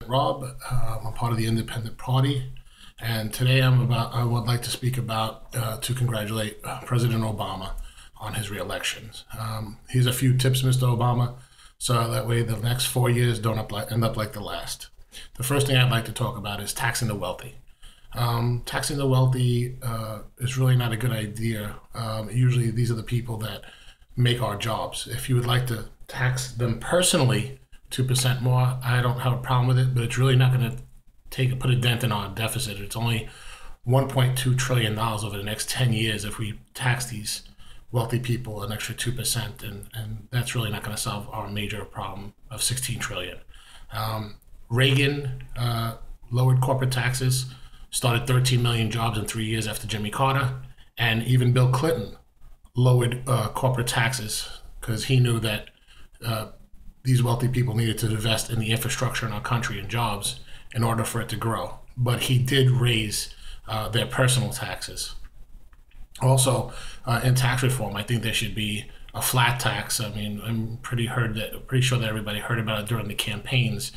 Rob. I'm part of the Independent Party, and today I would like to speak about to congratulate President Obama on his reelection. Here's a few tips, Mr. Obama, so that way the next 4 years don't end up like the last. The first thing I'd like to talk about is taxing the wealthy. Taxing the wealthy is really not a good idea. Usually, these are the people that make our jobs. If you would like to tax them personally, 2% more, I don't have a problem with it, but it's really not going to put a dent in our deficit. It's only $1.2 trillion over the next 10 years if we tax these wealthy people an extra 2%, and that's really not going to solve our major problem of 16 trillion. Reagan lowered corporate taxes, started 13 million jobs in 3 years after Jimmy Carter, and even Bill Clinton lowered corporate taxes because he knew that these wealthy people needed to invest in the infrastructure in our country and jobs in order for it to grow. But he did raise their personal taxes. Also, in tax reform, I think there should be a flat tax. I mean, I'm pretty sure that everybody heard about it during the campaigns.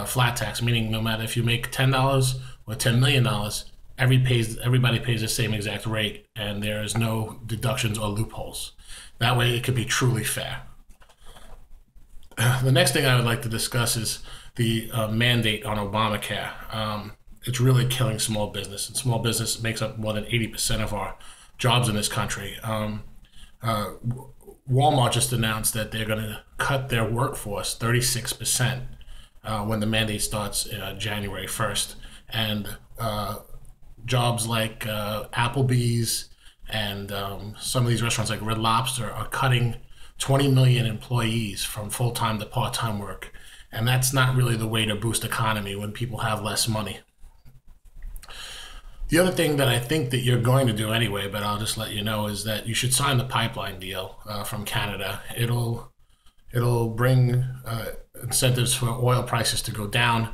Flat tax, meaning no matter if you make $10 or $10 million, everybody pays the same exact rate, and there is no deductions or loopholes. That way, it could be truly fair. The next thing I would like to discuss is the mandate on Obamacare. It's really killing small business, and small business makes up more than 80% of our jobs in this country. Walmart just announced that they're going to cut their workforce 36% when the mandate starts January 1st. And jobs like Applebee's and some of these restaurants like Red Lobster are cutting 20 million employees from full-time to part-time work. And that's not really the way to boost economy when people have less money. The other thing that I think that you're going to do anyway, but I'll just let you know, is that you should sign the pipeline deal from Canada. It'll bring incentives for oil prices to go down.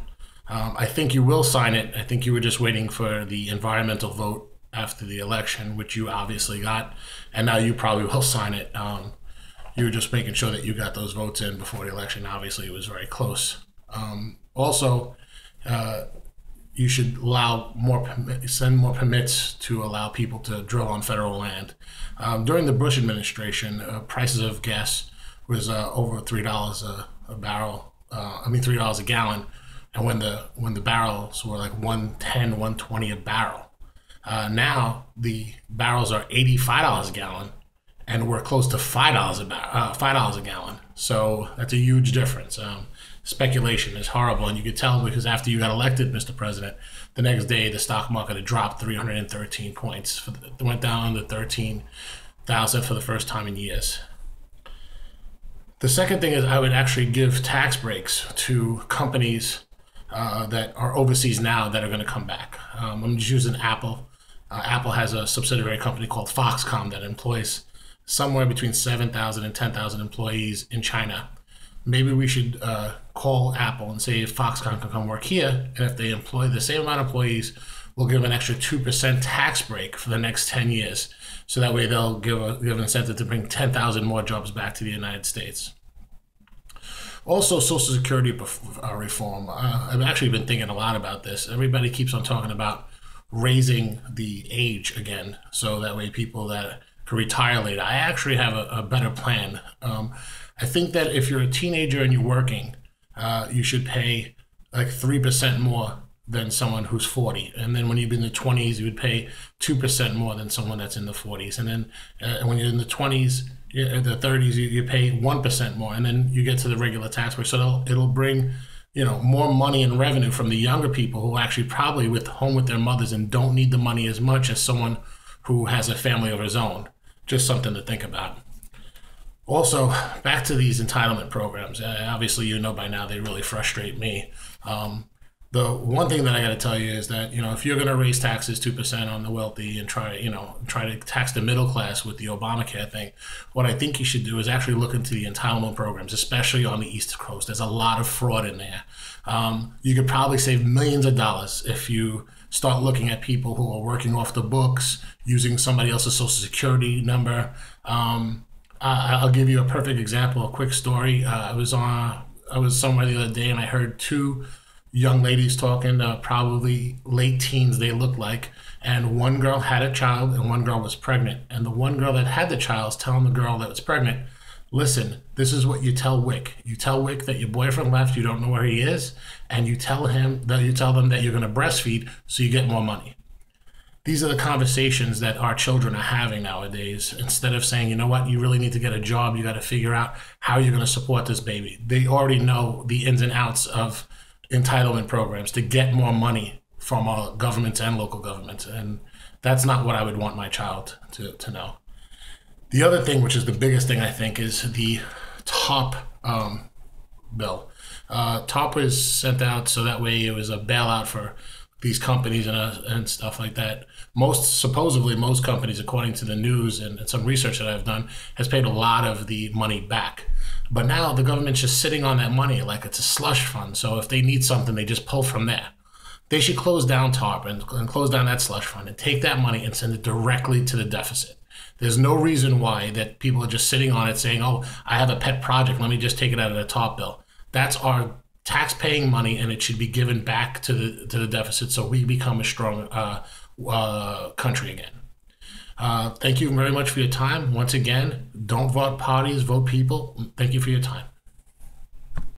I think you will sign it. I think you were just waiting for the environmental vote after the election, which you obviously got, and now you probably will sign it. You were just making sure that you got those votes in before the election. Obviously, it was very close. Also, you should send more permits to allow people to drill on federal land. During the Bush administration, prices of gas was over $3 a barrel. $3 a gallon, and when the barrels were like 110, 120 a barrel. Now the barrels are $85 a gallon, and we're close to $5 a gallon. So that's a huge difference. Speculation is horrible, and you could tell because after you got elected, Mr. President, the next day the stock market had dropped 313 points. It went down to 13,000 for the first time in years. The second thing is I would actually give tax breaks to companies that are overseas now that are going to come back. I'm just using Apple. Apple has a subsidiary company called Foxconn that employs somewhere between 7,000 and 10,000 employees in China. Maybe we should call Apple and say if Foxconn can come work here, and if they employ the same amount of employees, we'll give an extra 2% tax break for the next 10 years. So that way they'll give an incentive to bring 10,000 more jobs back to the United States. Also, Social Security reform. I've actually been thinking a lot about this. Everybody keeps on talking about raising the age again, so that way people that can retire later. I actually have a better plan. I think that if you're a teenager and you're working, you should pay like 3% more than someone who's 40. And then when you're in the 20s, you would pay 2% more than someone that's in the 40s. And then when you're in the 20s, the 30s, you pay 1% more. And then you get to the regular tax rate. So it'll bring more money and revenue from the younger people who are actually probably home with their mothers and don't need the money as much as someone who has a family of his own. Just something to think about. Also, back to these entitlement programs. Obviously, by now they really frustrate me. The one thing that I got to tell you is that if you're going to raise taxes 2% on the wealthy and try to tax the middle class with the Obamacare thing, what I think you should do is actually look into the entitlement programs, especially on the East Coast. There's a lot of fraud in there. You could probably save millions of dollars if you start looking at people who are working off the books, using somebody else's social security number. I'll give you a perfect example, a quick story. I was somewhere the other day and I heard two young ladies talking, probably late teens, they look like. And one girl had a child and one girl was pregnant. And the one girl that had the child is telling the girl that was pregnant, listen, this is what you tell Wick. You tell Wick that your boyfriend left, you don't know where he is, and you tell them that you're going to breastfeed so you get more money. These are the conversations that our children are having nowadays. Instead of saying, you know what, you really need to get a job, you got to figure out how you're going to support this baby. They already know the ins and outs of entitlement programs to get more money from our governments and local governments. And that's not what I would want my child to know. The other thing, which is the biggest thing, I think, is the TOP bill. TOP was sent out so that way it was a bailout for these companies and stuff like that. Supposedly most companies, according to the news and some research that I've done, has paid a lot of the money back. But now the government's just sitting on that money like it's a slush fund. So if they need something, they just pull from there. They should close down TARP and close down that slush fund and take that money and send it directly to the deficit. There's no reason why that people are just sitting on it saying, oh, I have a pet project, let me just take it out of the TARP bill. That's our tax-paying money, and it should be given back to the deficit so we become a strong country again. Thank you very much for your time. Once again, don't vote parties, vote people. Thank you for your time.